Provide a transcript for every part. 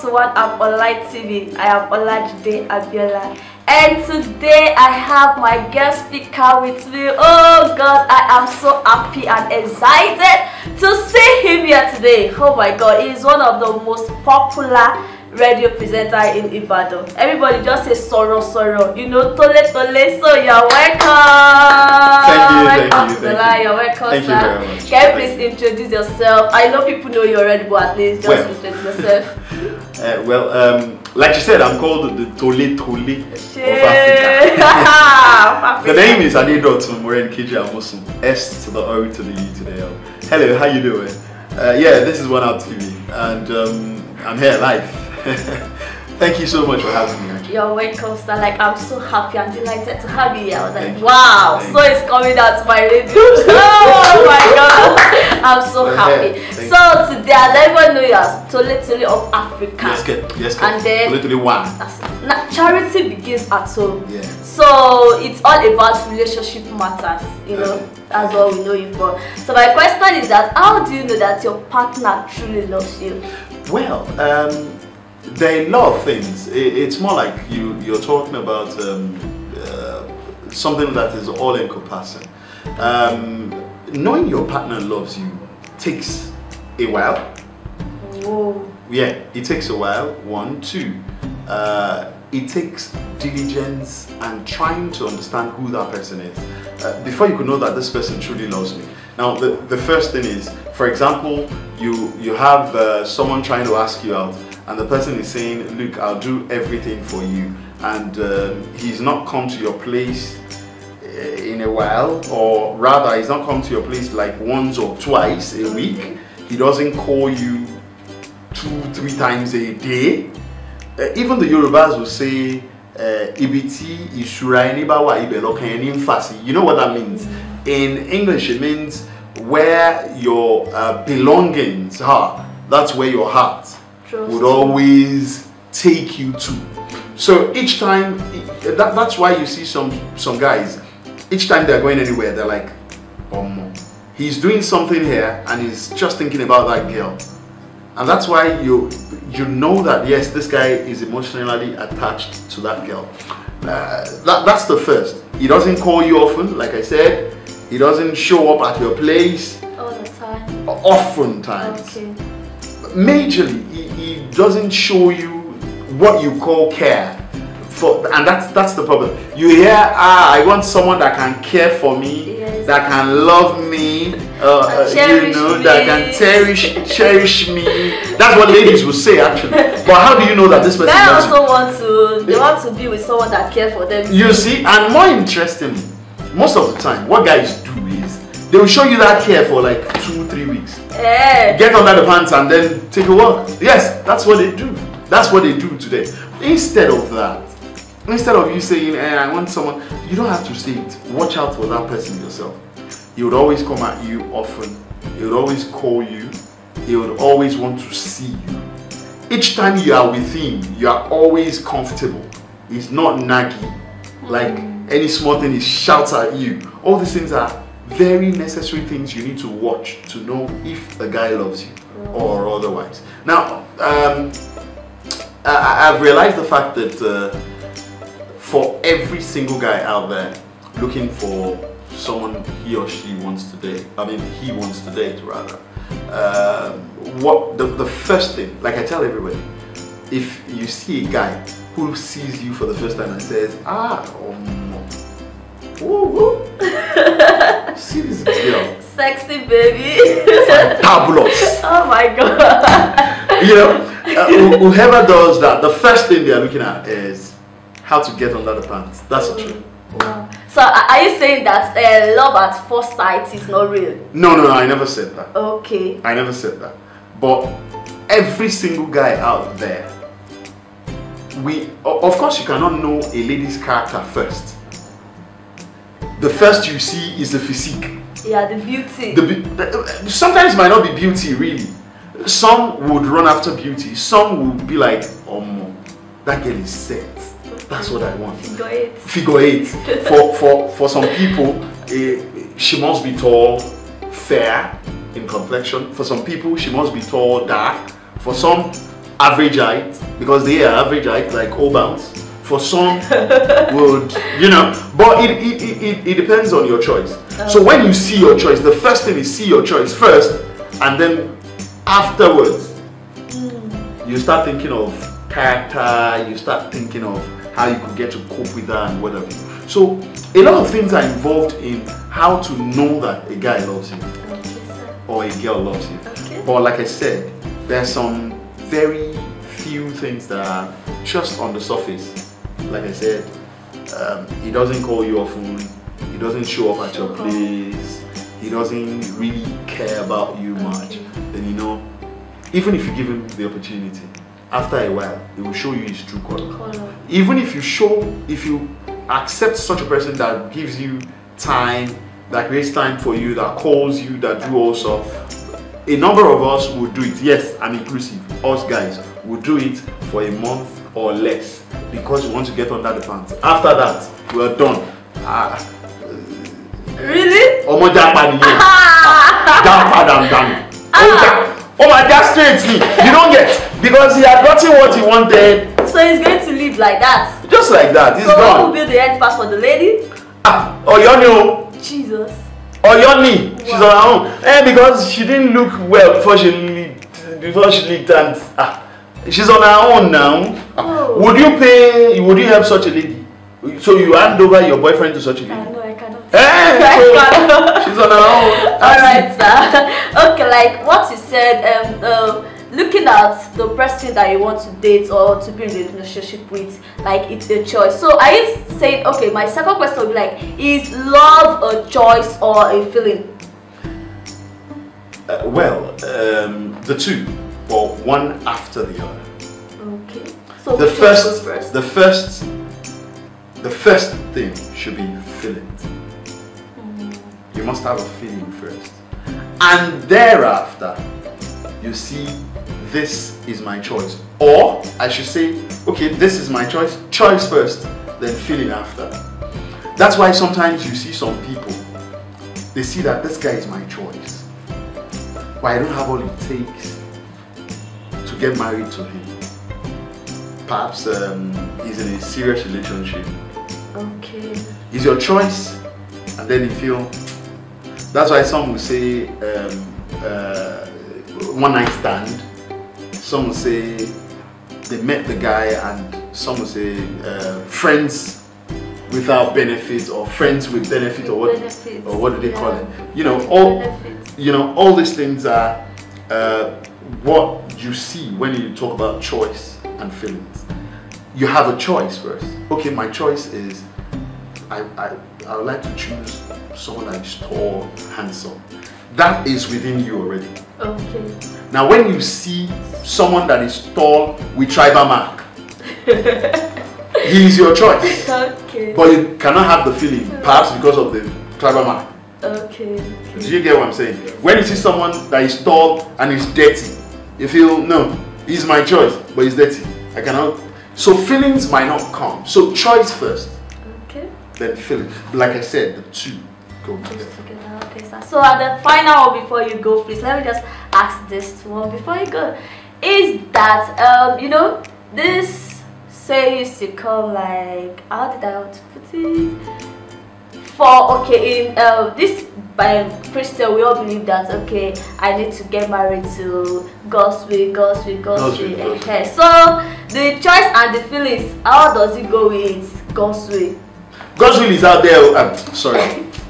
welcome to One App Online TV. I am Olajide Abiola, and today I have my guest speaker with me. Oh God, I am so happy and excited to see him here today. Oh my God, he is one of the most popular radio presenter in Ibadan. Everybody just say sorrow, you know, tole. So you're welcome. Thank you. You're welcome, thank sir. You very much. Can you please introduce yourself? I know people know you already, but at least just introduce yourself. Like you said, I'm called the Tole of Africa. The name is Adedotun Morenkiji Amosun. S to the O to the E to the L. Hello, how you doing? Yeah, this is One Out TV, and I'm here live. Thank you so much for having me. Actually. You're welcome, sir. Like, I'm so happy and delighted to have you here. I was like, wow, so it's coming out to my radio. Oh my God, I'm so happy. So today, as everyone knows, you are Tole of Africa. Yes, and then Tole one. Charity begins at home. Yeah. So it's all about relationship matters. You know, that's all we know you for. So my question is that, how do you know that your partner truly loves you? Well, there are a lot of things. It's more like you're talking about something that is all-encompassing. Knowing your partner loves you takes a while. Whoa. Yeah, it takes a while. 1, 2. It takes diligence and trying to understand who that person is before you can know that this person truly loves me. Now, the first thing is, for example, you have someone trying to ask you out, and the person is saying, look, I'll do everything for you, and he's not come to your place in a while, or rather he's not come to your place like once or twice a week. He doesn't call you 2-3 times a day. Even the Yorubas will say ibiti ishura enibawa ibelokan fasi. You know what that means? In English it means where your belongings are, that's where your heart would always take you to. So each time, that's why you see some guys, each time they're going anywhere, they're like, he's doing something here and he's just thinking about that girl. And that's why you know that, yes, this guy is emotionally attached to that girl. That's the first. He doesn't call you often, like I said. He doesn't show up at your place all the time. Oftentimes. Okay. Majorly, he doesn't show you what you call care. And that's the problem. You hear, I want someone that can care for me, yes, that can love me, you know, me, that can cherish me. That's what ladies will say actually. But how do you know that this person guys also want to be with someone that cares for them. You see, and more interestingly, most of the time, what guys do is they will show you that care for like 2-3 weeks. Get under the pants and then take a walk. Yes, that's what they do. That's what they do today. Instead of that, instead of you saying, I want someone, you don't have to say it. Watch out for that person yourself. He would always come at you often. He would always call you. He would always want to see you. Each time you are with him, you are always comfortable. He's not naggy. Like any small thing, he shouts at you. All these things are very necessary things you need to watch to know if a guy loves you or otherwise. Now, I've realized the fact that for every single guy out there looking for someone he or she wants to date, he wants to date rather, what the first thing, like I tell everybody, if you see a guy who sees you for the first time and says, see this girl, sexy baby, fabulous. Oh my God. You know, whoever does that, the first thing they are looking at is how to get under the pants. That's the truth. Wow. So are you saying that love at first sight is not real? No, I never said that. Okay. I never said that. But every single guy out there, of course you cannot know a lady's character first. The first you see is the physique. Yeah, the beauty. Sometimes it might not be beauty really. Some would run after beauty. Some would be like, that girl is set. That's what I want. Figure eight. For some people, she must be tall, fair in complexion. For some people, she must be tall, dark. For some, average height, because they are average height, like all bounce. For some would, but it depends on your choice. So when you see your choice, the first thing is see your choice first, and then afterwards you start thinking of character, you start thinking of how you could get to cope with that and whatever. So a lot of things are involved in how to know that a guy loves you or a girl loves you. But like I said, there's some very few things that are just on the surface. Like I said, he doesn't call you often, he doesn't show up at your place, he doesn't really care about you much. Then even if you give him the opportunity, after a while, he will show you his true color. Even if you accept such a person that gives you time, that creates time for you, that calls you, that do also, a number of us will do it. Yes, I'm inclusive. Us guys will do it for a month or less because we want to get under the pants. After that, we are done. Really? Oh my God, straight. You don't get, because he had gotten what he wanted. So he's going to live like that? Just like that, he's gone. So gone. what will be the end pass for the lady? Oyoni. Jesus. Oyoni. Wow. She's on her own. Because she didn't look well before she leaked and she's on her own now. Oh. Would you help such a lady? So you hand over your boyfriend to such a lady? No, I cannot. She's on her own. Alright, sir. Okay, like what you said, looking at the person that you want to date or to be in a relationship with, like it's a choice. So are you saying, okay, my second question would be like, is love a choice or a feeling? The two, or one after the other. Okay. So the first thing should be feelings. You must have a feeling first, and thereafter you see, this is my choice, or I should say, okay, this is my choice first, then feeling after. That's why sometimes you see some people, they see that this guy is my choice, but I don't have all it takes to get married to him. Perhaps he's in a serious relationship. Okay. It's your choice, and then you feel. That's why some will say one night stand. Some will say they met the guy, and some will say friends without benefit, or friends with benefit, or what do they call it? All these things are what you see when you talk about choice and feelings. You have a choice first. Okay, my choice is I would like to choose someone that is tall, handsome. That is within you already. Okay. Now when you see someone that is tall with tribal mark, he is your choice. Okay. But you cannot have the feeling, perhaps because of the tribal mark. Okay. Do you get what I'm saying? When you see someone that is tall and is dirty, you feel, no, he's my choice, but he's dirty. I cannot. So feelings might not come. So choice first. Okay. Then feelings. Like I said, the two go together. Okay, sir. So at the final one, before you go, please let me just ask this one before you go. Is that this say used to come like, how did I want to put it? In this by Christian, we all believe that I need to get married to God's way. Okay, so the choice and the feelings, how does it go with God's way? God's will is out there. Sorry,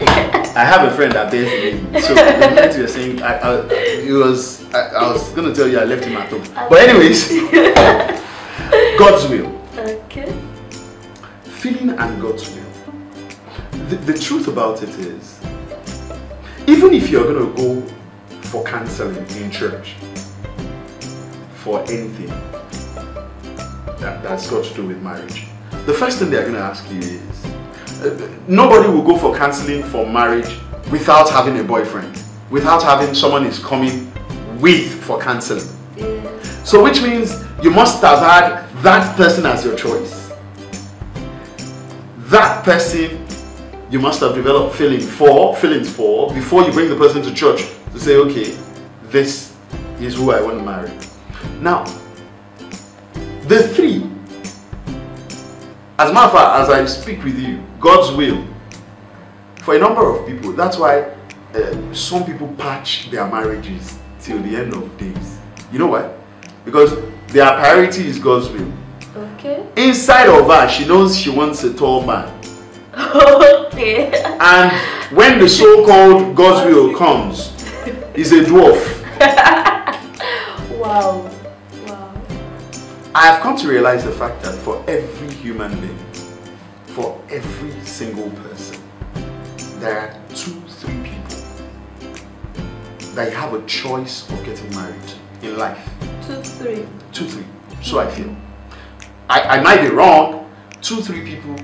I have a friend that bears the name. So what you're saying, I was gonna tell you I left him at home. Okay. But anyways, God's will. Okay. Feeling and God's will. The truth about it is, even if you're going to go for counseling in church, for anything that's got to do with marriage, the first thing they're going to ask you is, nobody will go for counseling for marriage without having a boyfriend, without having someone is coming with for counseling. Yeah. So which means you must have had that person as your choice. That person you must have developed feelings for before you bring the person to church to say, okay, this is who I want to marry. Now, The three, as a matter of fact, as I speak with you, God's will, for a number of people, that's why some people patch their marriages till the end of days. You know why? Because their priority is God's will. Okay. Inside of her, she knows she wants a tall man. Okay. And when the so-called God's will comes, he's a dwarf. Wow. Wow. I have come to realize the fact that for every human being, for every single person, there are 2-3 people that have a choice of getting married in life. 2-3. 2-3. So I feel. I might be wrong. 2-3 people.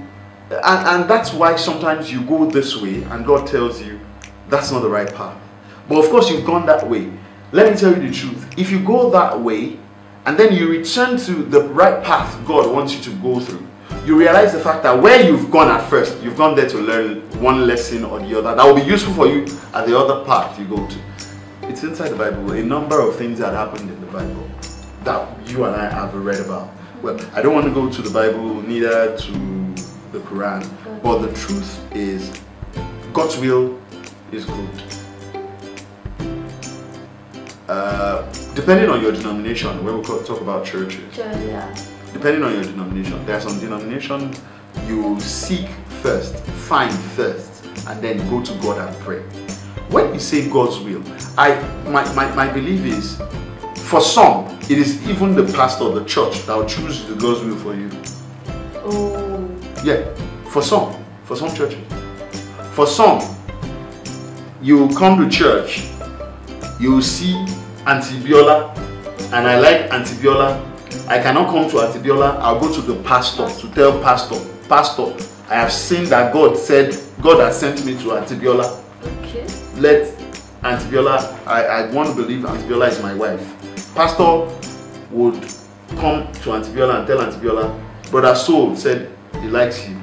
And that's why sometimes you go this way and God tells you that's not the right path. But of course you've gone that way. Let me tell you the truth. If you go that way and then you return to the right path God wants you to go through, you realize the fact that where you've gone at first, you've gone there to learn one lesson or the other that will be useful for you at the other path you go to. It's inside the Bible. A number of things that happened in the Bible that you and I have read about. Well, I don't want to go to the Bible, neither to the Quran, but the truth is God's will is good. Depending on your denomination, when we talk about churches, depending on your denomination, there are some denominations you seek first, find first, and then go to God and pray. When you say God's will, my belief is, for some, it is even the pastor of the church that will choose the God's will for you. Oh. Yeah, for some churches. For some, you come to church, you see Auntie Biola, and I like Auntie Biola. I cannot come to Auntie Biola, I'll go to the pastor to tell Pastor, I have seen that God has sent me to Auntie Biola. Okay. Let Auntie Biola, I want to believe Auntie Biola is my wife. Pastor would come to Auntie Biola and tell Auntie Biola, Brother Soul said he likes you.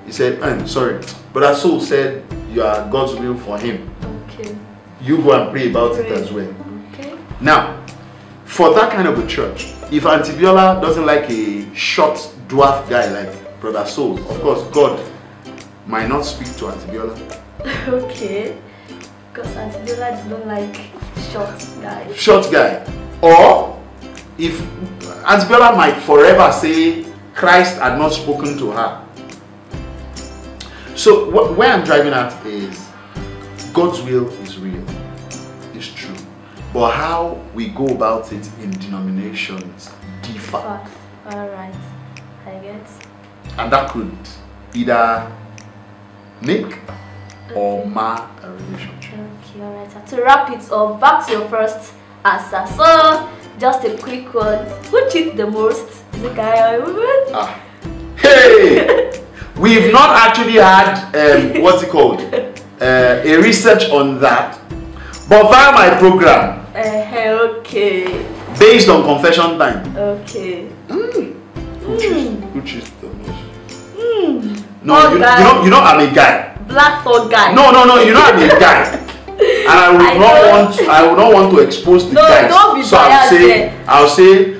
He said, I'm sorry, Brother Soul said you are God's will for him. Okay. You go and pray about it as well. Okay. Now, for that kind of a church, if Auntie Biola doesn't like a short dwarf guy like Brother Soul, of course God might not speak to Auntie Biola. Okay. Because Auntie Biola don't like short guys. Short guy. Or if Auntie Biola might forever say Christ had not spoken to her. So where I'm driving at is God's will is real. It's true. But how we go about it in denominations differ. Alright. I get. And that could either make or mar a relationship. Okay, alright. To wrap it up, back to your first answer. So, just a quick one. Who cheats the most? Is it guy or woman? Hey! We've not actually had, what's it called? A research on that. But via my program. Okay. Based on confession time. Okay. Who cheats the most? No, you know I'm a guy. Black thought guy. No, you know I'm a guy. And I would not want to expose the guys. Don't be so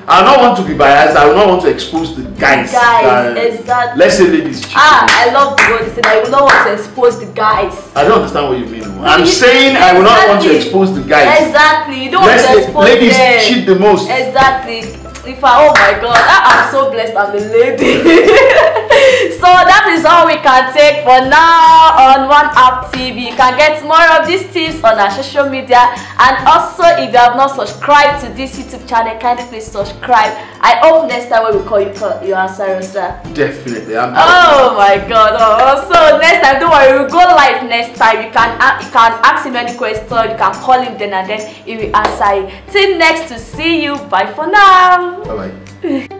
I'll not want to be biased. I will not want to expose the guys. Exactly. Let's say ladies cheating. I love the word you said. I would not want to expose the guys. I don't understand what you mean. I'm saying I will not want to expose the guys. Exactly. You don't want to expose ladies them. cheat the most. Exactly. Oh my God, I'm so blessed I'm a lady. So that is all we can take for now on One App TV. You can get more of these tips on our social media, and also if you have not subscribed to this YouTube channel, kindly please subscribe. I hope next time when we call you answer, sir. Definitely. Oh my God. So next time, don't worry, we'll go live next time. You can ask him any question, you can call him then and then he will answer you. Till next to see you. Bye for now. Bye bye.